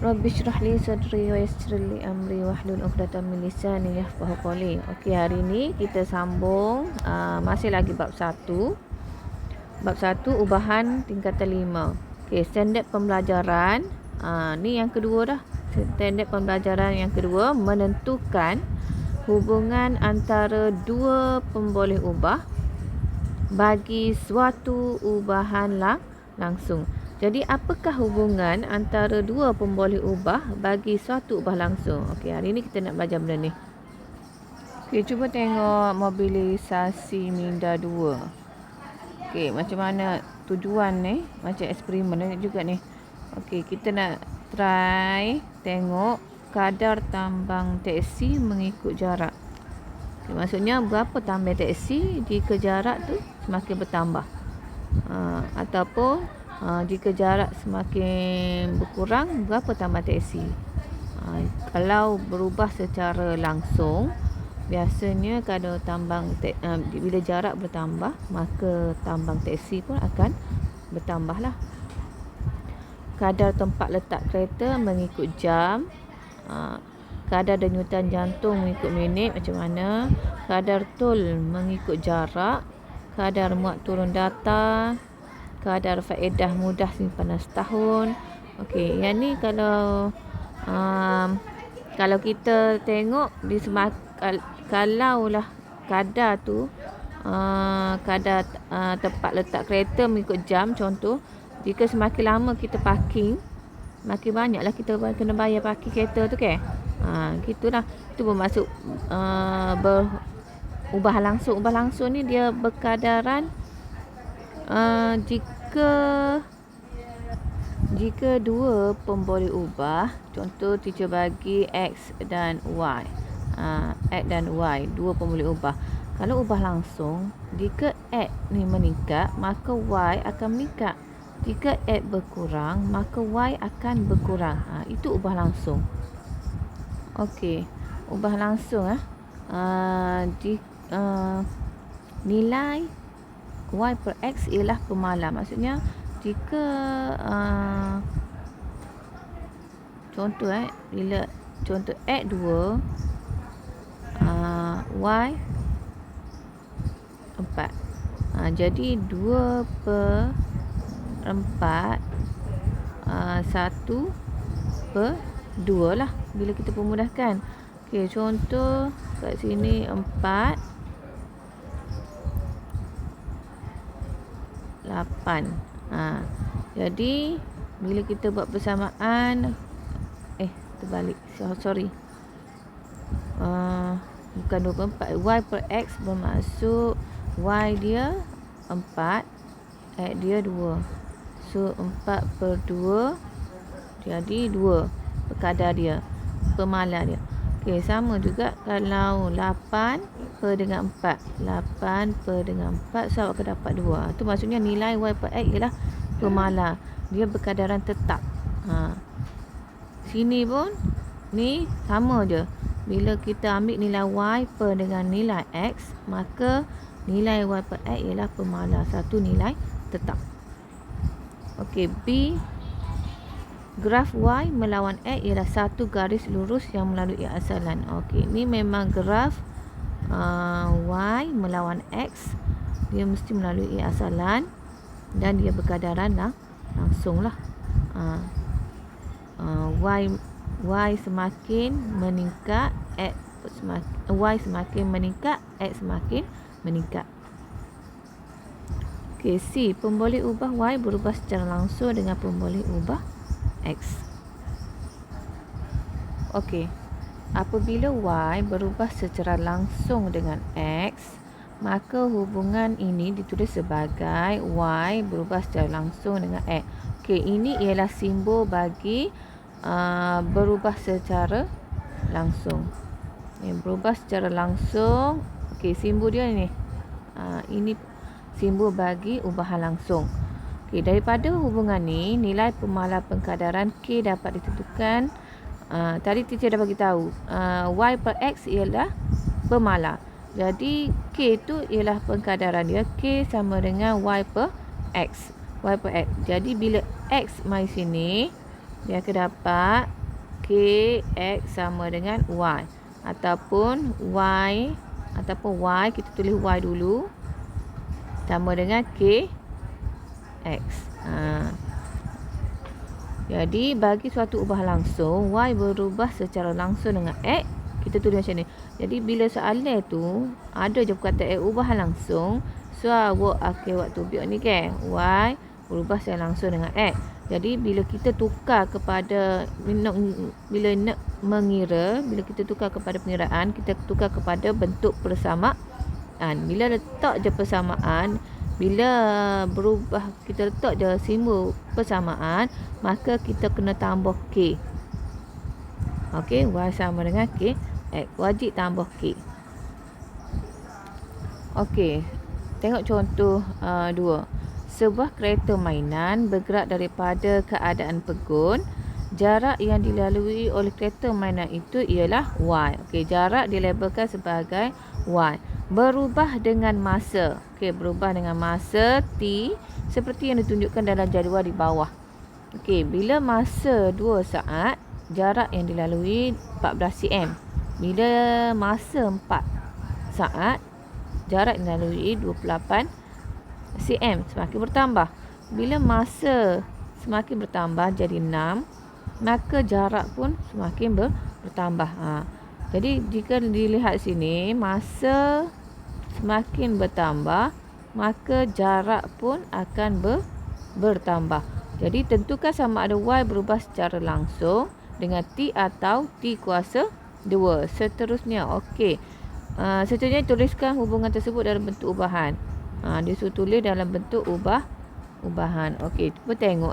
Rabbi shrah li sadri wa yassir li amri wahlul 'uqdatam min lisani yafqahu qawli. Okey, hari ni kita sambung masih lagi bab 1. Bab 1 ubahan tingkatan 5. Okey, standard pembelajaran. Ni yang kedua dah. Standard pembelajaran yang kedua, menentukan hubungan antara dua pemboleh ubah bagi suatu ubahan langsung. Jadi apakah hubungan antara dua pemboleh ubah bagi suatu ubah langsung? Okey, hari ni kita nak belajar benda ni. Okey, cuba tengok mobilisasi minda 2. Okey, macam mana tujuan ni? Macam eksperimen ni juga ni. Okey, kita nak try tengok kadar tambang teksi mengikut jarak. Okay, maksudnya berapa tambang teksi jika jarak tu semakin bertambah. Ataupun jika jarak semakin berkurang, berapa tambang teksi. Kalau berubah secara langsung, biasanya kalau bila jarak bertambah, maka tambang teksi pun akan bertambah lah. Kadar tempat letak kereta mengikut jam. Kadar denyutan jantung mengikut minit, macam mana. Kadar tol mengikut jarak. Kadar muat turun data. Kadar faedah mudah simpanan setahun. Okey, yang ni kalau kita tengok kalaulah kadar tu kadar tempat letak kereta mengikut jam, contoh, jika semakin lama kita parking, makin banyaklah kita kena bayar parking kereta tu kan. Gitulah. Itu bermaksud ubah langsung. Ubah langsung ni dia berkadaran jika dua pemboleh ubah, contoh teacher bagi X dan Y. X dan Y, dua pemboleh ubah. Kalau ubah langsung, jika X ni meningkat, maka Y akan meningkat. Jika X berkurang, maka Y akan berkurang. Itu ubah langsung. Okey, ubah langsung nilai Y per X ialah pemalar. Maksudnya jika contoh bila contoh X 2, Y 4. Jadi 2 per 4 1 per 2 lah bila kita pemudahkan. Okey, contoh kat sini 4 8. Jadi bila kita buat persamaan, terbalik. Sorry. Bukan 24. Y per X bermaksud Y dia 4, X dia 2. So 4 per 2 jadi 2 kadar dia, pemalar dia. Okey, sama juga kalau 8 per dengan 4. 8 per dengan 4, so akan dapat 2. Itu maksudnya nilai Y per X ialah pemalar. Dia berkadaran tetap. Sini pun ni sama je. Bila kita ambil nilai Y per dengan nilai X, maka nilai Y per X ialah pemalar. Satu nilai tetap. Okey, B. Graf Y melawan X ialah satu garis lurus yang melalui asalan. Okey, ni memang graf Y melawan X. Dia mesti melalui asalan dan dia berkadaran langsung lah. Y semakin meningkat, Y semakin meningkat, X semakin meningkat. Okey, C. Pemboleh ubah Y berubah secara langsung dengan pemboleh ubah X. Okey, apabila Y berubah secara langsung dengan X, maka hubungan ini ditulis sebagai Y berubah secara langsung dengan X. Okey, ini ialah simbol bagi berubah secara langsung. Berubah secara langsung. Okey, simbol dia ni. Ini simbol bagi ubahan langsung. Okey, daripada hubungan ni, nilai pemalar pengkadaran K dapat ditentukan. Tadi teacher dah bagi tahu, Y per X ialah pemalar. Jadi K tu ialah pengkadaran dia. K sama dengan Y per X. Y per X. Jadi bila X mai sini, dia akan dapat Kx sama dengan Y. Ataupun Y kita tulis Y dulu sama dengan Kx. Jadi bagi suatu ubah langsung, Y berubah secara langsung dengan X, kita tulis macam ni. Jadi bila soalan tu ada je perkataan ubah langsung, so waktu biok ni kan, Y berubah secara langsung dengan X. Jadi bila kita tukar kepada bila nak mengira, bila kita tukar kepada pengiraan, kita tukar kepada bentuk persamaan. Bila letak je persamaan, bila berubah kita letak je simbol persamaan, maka kita kena tambah K. Okey, Y sama dengan K. Wajib tambah K. Okey, tengok contoh 2. Sebuah kereta mainan bergerak daripada keadaan pegun. Jarak yang dilalui oleh kereta mainan itu ialah Y. Okey, jarak dilabelkan sebagai Y. Berubah dengan masa. Okey, berubah dengan masa T seperti yang ditunjukkan dalam jadual di bawah. Okey, bila masa 2 saat, jarak yang dilalui 14 cm. Bila masa 4 saat, jarak yang dilalui 28 cm, semakin bertambah. Bila masa semakin bertambah jadi 6, maka jarak pun semakin bertambah. Jadi jika dilihat sini, masa semakin bertambah, maka jarak pun akan bertambah. Jadi tentukan sama ada Y berubah secara langsung dengan T atau T kuasa 2. Seterusnya, okey. Seterusnya tuliskan hubungan tersebut dalam bentuk ubahan. Dia suruh tulis dalam bentuk ubahan. Okey, cuba tengok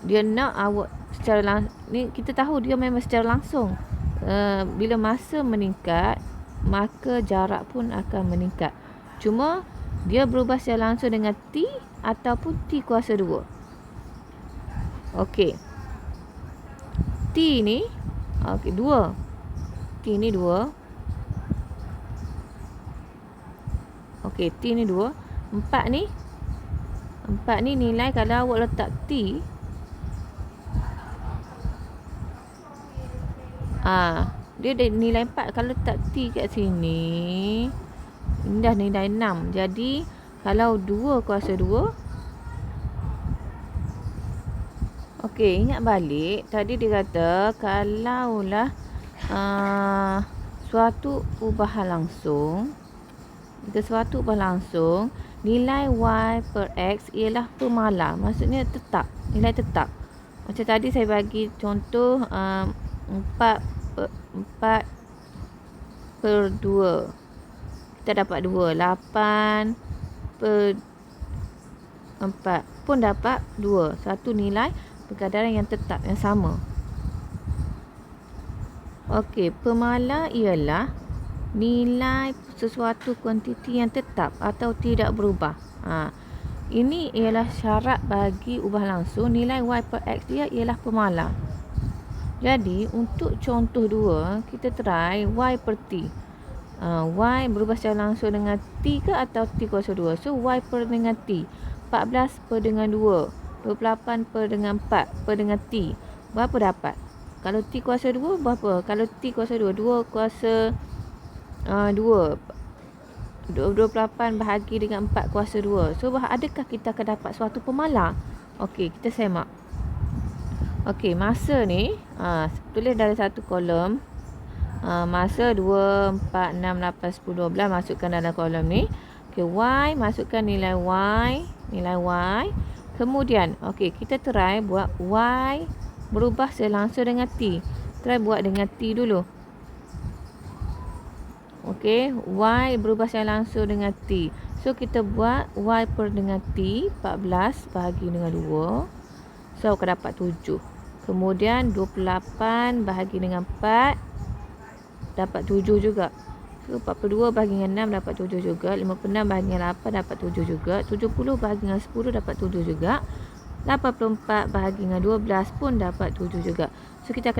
Dia nak awak secara langsung. Ni kita tahu dia memang secara langsung. Bila masa meningkat, maka jarak pun akan meningkat. Cuma dia berubah secara langsung dengan T ataupun T kuasa 2. Okey. T ni 2. T ni 2. Okey, T ni 2. 4 ni nilai kalau awak letak T, dia ada nilai 4. Kalau letak T kat sini, ini dah nilai 6. Jadi kalau 2 kuasa 2. Okey, ingat balik tadi dia kata kalaulah suatu ubahan langsung, nilai Y per X ialah pemalar. Maksudnya tetap, nilai tetap. Macam tadi saya bagi contoh 4 per 2. Kita dapat 2. 8 per 4 pun dapat 2. Satu nilai perkadaran yang tetap, yang sama. Okey, pemalar ialah nilai sesuatu kuantiti yang tetap atau tidak berubah. Ini ialah syarat bagi ubah langsung. Nilai Y per X dia ialah pemalar. Jadi untuk contoh 2, kita try Y per T. Y berubah secara langsung dengan T ke atau T kuasa 2. So Y per dengan T, 14 per dengan 2, 28 per dengan 4 per dengan T. Berapa dapat? Kalau T kuasa 2 berapa? Kalau T kuasa 2, 2 kuasa 2, 28 bahagi dengan 4 kuasa 2. So adakah kita akan dapat suatu pemalar? Okey, kita semak. Okey, masa ni tulis dalam satu kolom. Masa 2, 4, 6, 8, 10, 12 masukkan dalam kolom ni. Okey, Y masukkan nilai Y. Kemudian, okey, kita try buat Y berubah selangsung dengan T. Try buat dengan T dulu. Okey, Y berubah secara langsung dengan T. So kita buat Y per dengan T, 14 bahagi dengan 2. So akan dapat 7. Kemudian 28 bahagi dengan 4 dapat 7 juga. So 42 bahagi dengan 6 dapat 7 juga. 56 bahagi dengan 8 dapat 7 juga. 70 bahagi dengan 10 dapat 7 juga. 84 bahagi dengan 12 pun dapat 7 juga. So kita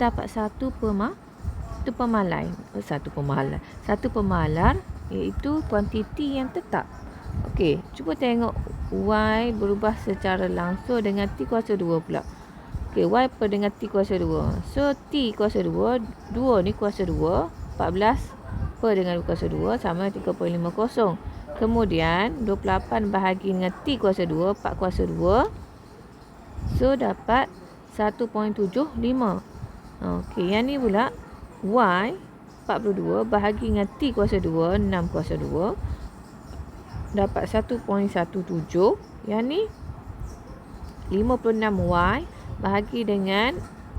dapat satu pemalar iaitu kuantiti yang tetap. Okey, cuba tengok Y berubah secara langsung dengan T kuasa 2 pula. Okey, Y per dengan T kuasa 2. So, T kuasa 2, 2 ni kuasa 2, 14 per dengan kuasa 2 sama 3.50. Kemudian, 28 bahagi dengan T kuasa 2, 4 kuasa 2. So, dapat 1.75. Okey, yang ni pula Y 42 bahagi dengan T kuasa 2, 6 kuasa 2. Dapat 1.17. Yang ni 56Y bahagi dengan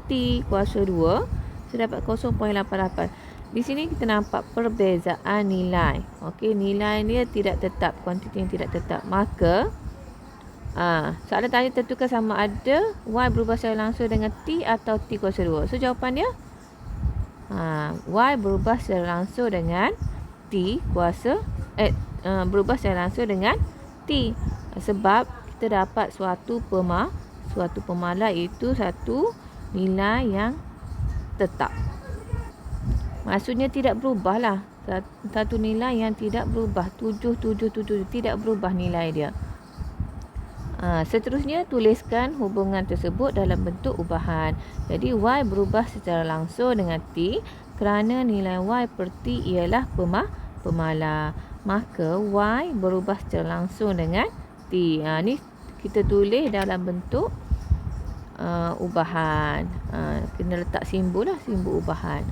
T kuasa 2. So, dapat 0.88. Di sini kita nampak perbezaan nilai. Okey, nilai dia tidak tetap, kuantiti yang tidak tetap. Maka, soalan tanya tentukan sama ada Y berubah secara langsung dengan T atau T kuasa 2. So, jawapan dia Y berubah secara langsung dengan T kuasa berubah secara langsung dengan T, sebab kita dapat suatu pemala iaitu satu nilai yang tetap. Maksudnya tidak berubah lah. Satu nilai yang tidak berubah. 777 tidak berubah nilai dia. Seterusnya, tuliskan hubungan tersebut dalam bentuk ubahan. Jadi, Y berubah secara langsung dengan T kerana nilai Y per T ialah pemala. Maka, Y berubah secara langsung dengan T. Ni kita tulis dalam bentuk ubahan. Kena letak simbol lah, simbol ubahan.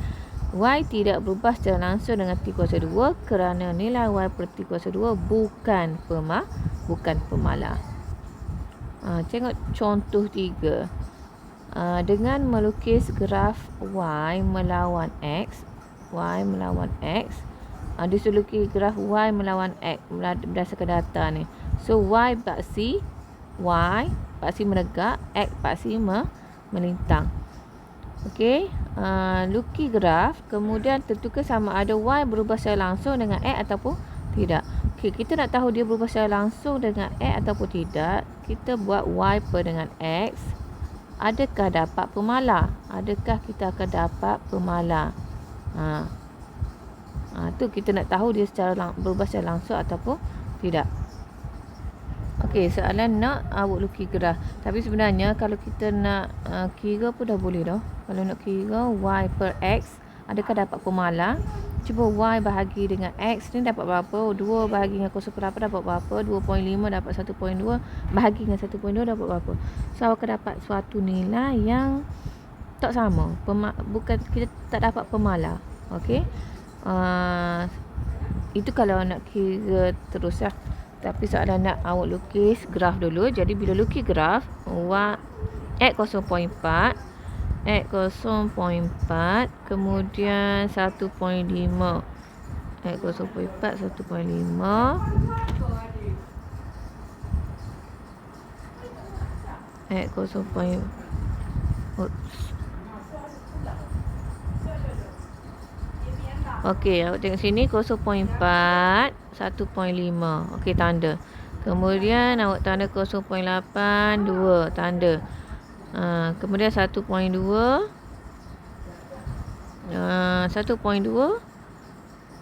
Y tidak berubah secara langsung dengan T kuasa 2 kerana nilai Y per T kuasa 2 bukan pemala. Tengok contoh 3. Dengan melukis graf Y melawan X. Dia suruh lukis graf Y melawan X berdasarkan data ni. So, Y paksi menegak, X paksi melintang. Okey, lukis graf, kemudian tentukan sama ada Y berubah secara langsung dengan X ataupun tidak. Okey, kita nak tahu dia berubah secara langsung dengan X ataupun tidak. Kita buat Y per dengan X. Adakah dapat pemala? Adakah kita akan dapat pemala? Tu kita nak tahu dia berubah secara langsung ataupun tidak. Okey, soalan nak awak lukis graf. Tapi sebenarnya kalau kita nak kira pun dah boleh dah. Kalau nak kira Y per X, adakah dapat pemala? Cuba Y bahagi dengan X ni dapat berapa? 2 bahagi dengan 0.8 dapat berapa? 2.5 dapat 1.2. Bahagi dengan 1.2 dapat berapa? So, awak akan dapat suatu nilai yang tak sama. Bukan, kita tak dapat pemala. Okey. Itu kalau nak kira terus lah. Tapi soalan nak awak lukis graf dulu. Jadi bila lukis graf X 0.4, kemudian 1.5, X 0.4, 1.5, X 0.4. Okey, awak tengok sini 0.4, 1.5. Okey, tanda. Kemudian awak tanda 0.8, 2, tanda. Kemudian 1.2, 1.2,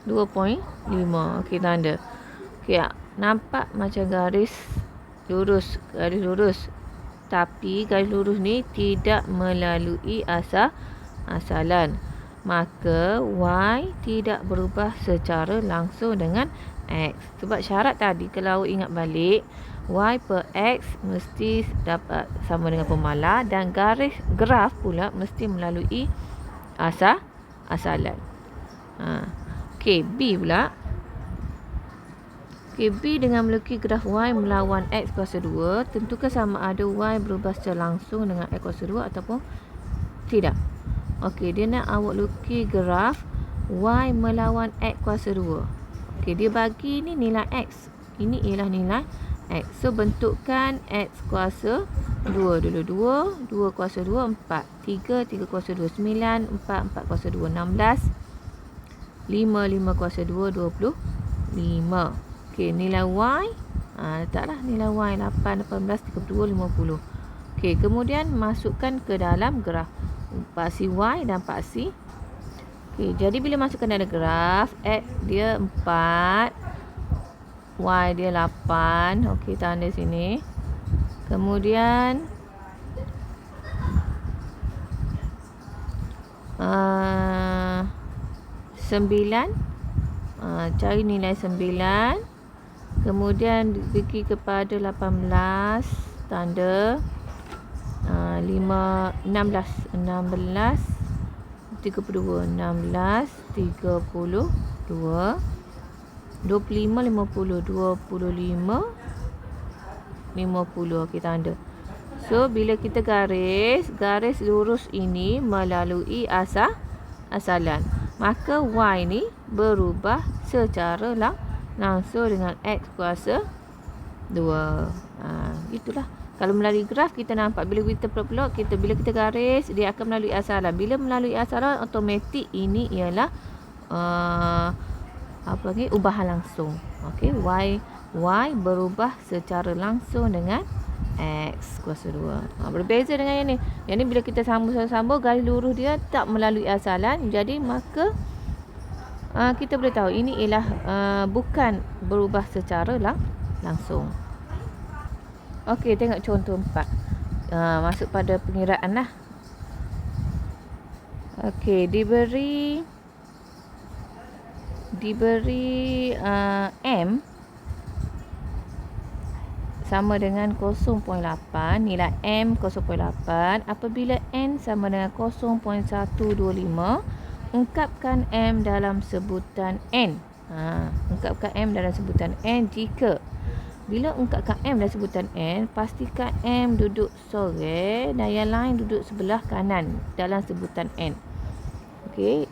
2.5. Okey, tanda. Okey, nampak macam garis lurus. Tapi garis lurus ni tidak melalui asalan. Maka Y tidak berubah secara langsung dengan X. Sebab syarat tadi, kalau awak ingat balik, Y per X mesti dapat sama dengan pemala dan garis graf pula mesti melalui asalan. Okey, B pula. Okey, B dengan melukis graf Y melawan X kuasa 2, tentukan sama ada Y berubah secara langsung dengan X kuasa 2 ataupun tidak. Okey, dia nak awak lukis graf Y melawan X kuasa 2. Okey, dia bagi ni nilai X. Ini ialah nilai X. So, bentukkan X kuasa 2 dulu. 2 kuasa 2, 4. 3 kuasa 2, 9. 4 kuasa 2, 16. 5 kuasa 2, 25. Okey, nilai Y. Letaklah nilai Y 8, 18, 32, 50. Okey, kemudian masukkan ke dalam graf. Paksi Y dan paksi. Okey, jadi bila masukkan dalam graf, X dia 4, Y dia 8. Okey, tanda sini. Kemudian 9. Cari nilai 9. Kemudian pergi kepada 18. Tanda 16. 32. 16. 32. 25. 50. 25. 50. Okey, tanda. So, bila kita garis lurus ini melalui asalan. Maka Y ni berubah secara langsung dengan X kuasa 2. Itulah. Kalau melalui graf kita nampak bila kita plot, bila kita garis dia akan melalui asalan. Bila melalui asalan automatik ini ialah ubahan langsung. Okey, Y berubah secara langsung dengan X kuasa 2. Berbeza dengan yang ni. Yang ni bila kita sambung garis lurus dia tak melalui asalan. Jadi maka kita boleh tahu ini ialah bukan berubah secara langsung. Okey, tengok contoh 4. Masuk pada pengiraan lah. Okey, diberi M sama dengan 0.8, nilai M 0.8. Apabila N sama dengan 0.125, ungkapkan M dalam sebutan N. Ungkapkan M dalam sebutan N jika bila ungkapkan M dalam sebutan N, pastikan M duduk sore dan yang lain duduk sebelah kanan dalam sebutan N. Okey,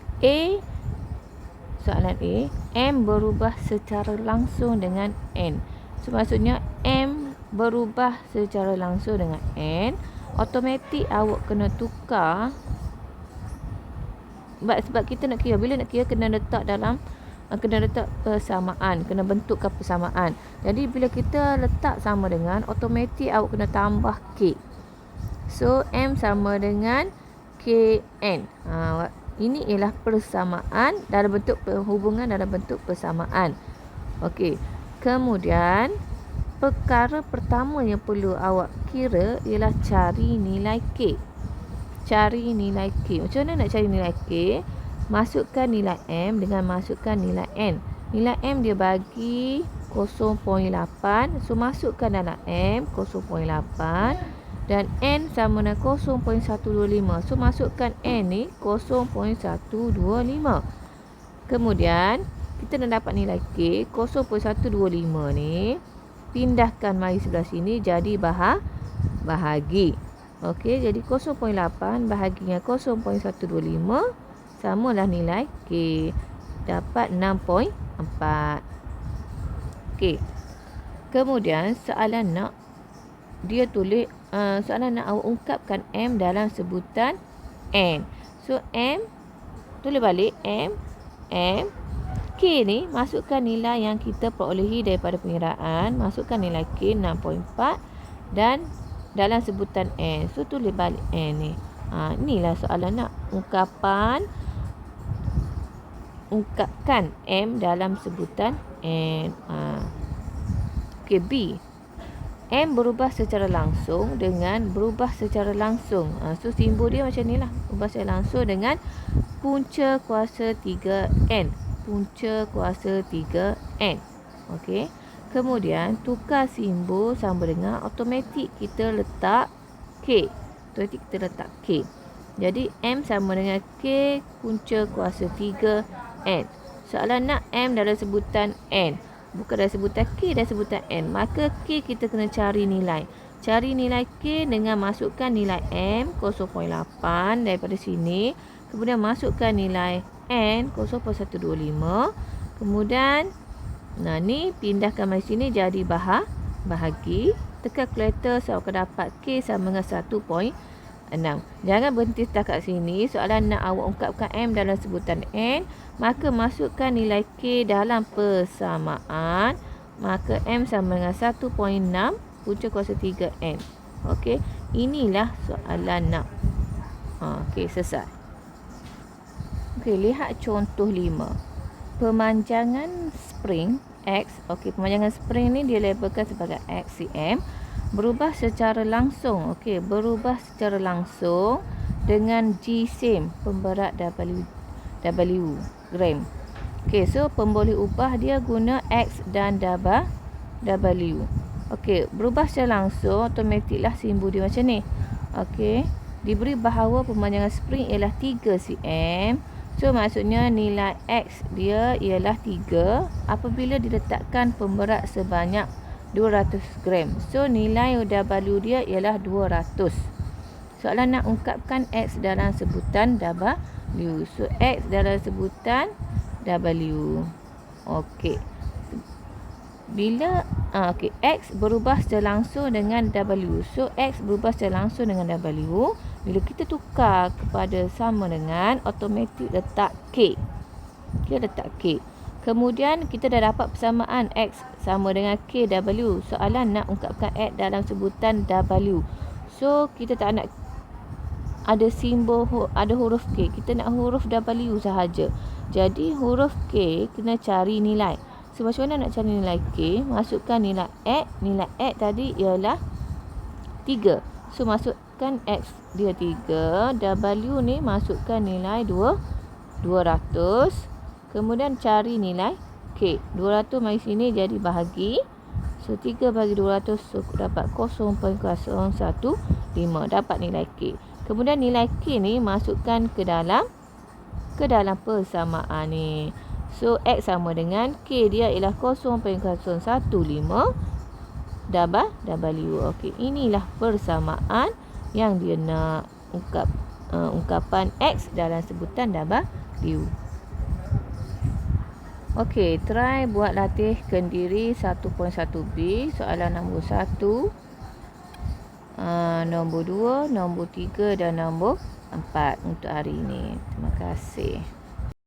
soalan A, M berubah secara langsung dengan N. So, maksudnya M berubah secara langsung dengan N. Automatik awak kena tukar. Sebab kita nak kira. Bila nak kira kena letak persamaan. Kena bentukkan persamaan. Jadi bila kita letak sama dengan, automatik awak kena tambah K. So M sama dengan KN. Ini ialah persamaan dalam bentuk hubungan dalam bentuk persamaan. Okey. Kemudian perkara pertama yang perlu awak kira ialah cari nilai K. Cari nilai K. Macam mana nak cari nilai K? Masukkan nilai M dengan masukkan nilai N. Nilai M dia bagi 0.8. So masukkan dalam M 0.8 dan N sama dengan 0.125. So masukkan N ni 0.125. Kemudian kita nak dapat nilai K 0.125 ni, pindahkan mari sebelah sini jadi bahagi. Okey, jadi 0.8 bahaginya 0.125 samalah nilai K. Dapat 6.4. Okey. Kemudian soalan nak dia tulis soalan nak awak ungkapkan M dalam sebutan N. So M tulis balik M K ni masukkan nilai yang kita perolehi daripada pengiraan, masukkan nilai K 6.4 dan dalam sebutan N. So tulis balik N ni. Inilah soalan nak ungkapkan M dalam sebutan N. Okey, B. M berubah secara langsung dengan berubah secara langsung. So simbol dia macam ni lah. Berubah secara langsung dengan punca kuasa 3N. Punca kuasa 3N. Okey. Kemudian tukar simbol sama dengan automatik kita letak K. Automatik kita letak K. Jadi M sama dengan K punca kuasa 3N. Soalan nak M dalam sebutan N. Bukan dalam sebutan K, dalam sebutan N. Maka K kita kena cari nilai. Cari nilai K dengan masukkan nilai M 0.8 daripada sini. Kemudian masukkan nilai N 0.125. Kemudian ni pindahkan mari sini jadi bahagi. Tekan kalkulator saya akan dapat K sama dengan 1.6. Jangan berhenti setakat sini. Soalan nak awak ungkapkan M dalam sebutan N, maka masukkan nilai K dalam persamaan. Maka M sama dengan 1.6 punca kuasa 3N. Okey, inilah soalan nak. Okey, selesai. Okey, lihat contoh 5. Pemanjangan spring X. Okey, pemanjangan spring ni dia labelkan sebagai XCM. Berubah secara langsung. Okey, berubah secara langsung dengan G same, pemberat W gram. Okey, so pemboleh ubah dia guna X dan W. Okey, berubah secara langsung, automatiklah simbol dia macam ni. Okey, diberi bahawa pemanjangan spring ialah 3 cm. So maksudnya nilai X dia ialah 3 apabila diletakkan pemberat sebanyak 200 gram. So nilai W dia ialah 200. Soalan nak ungkapkan X dalam sebutan W. So X dalam sebutan W. Okey. Bila X berubah secara langsung dengan W. So X berubah secara langsung dengan W. Bila kita tukar kepada sama dengan, automatik letak K. Kita letak K. Kemudian kita dah dapat persamaan X sama dengan KW. Soalan nak ungkapkan X dalam sebutan W. So kita tak nak ada simbol, ada huruf K. Kita nak huruf W sahaja. Jadi huruf K kena cari nilai. So macam mana nak cari nilai K? Masukkan nilai X. Nilai X tadi ialah 3. So masukkan X dia 3. W ni masukkan nilai 200. Kemudian cari nilai K. 200 mari sini jadi bahagi. So 3 bagi 200, so dapat 0.015. Dapat nilai K. Kemudian nilai K ni masukkan ke dalam persamaan ni. So X sama dengan K dia ialah 0.015 W. Okey, inilah persamaan yang dia nak ungkapan X dalam sebutan W. Okey, try buat latih kendiri 1.1b. Soalan nombor 1, nombor 2, nombor 3 dan nombor 4 untuk hari ini. Terima kasih.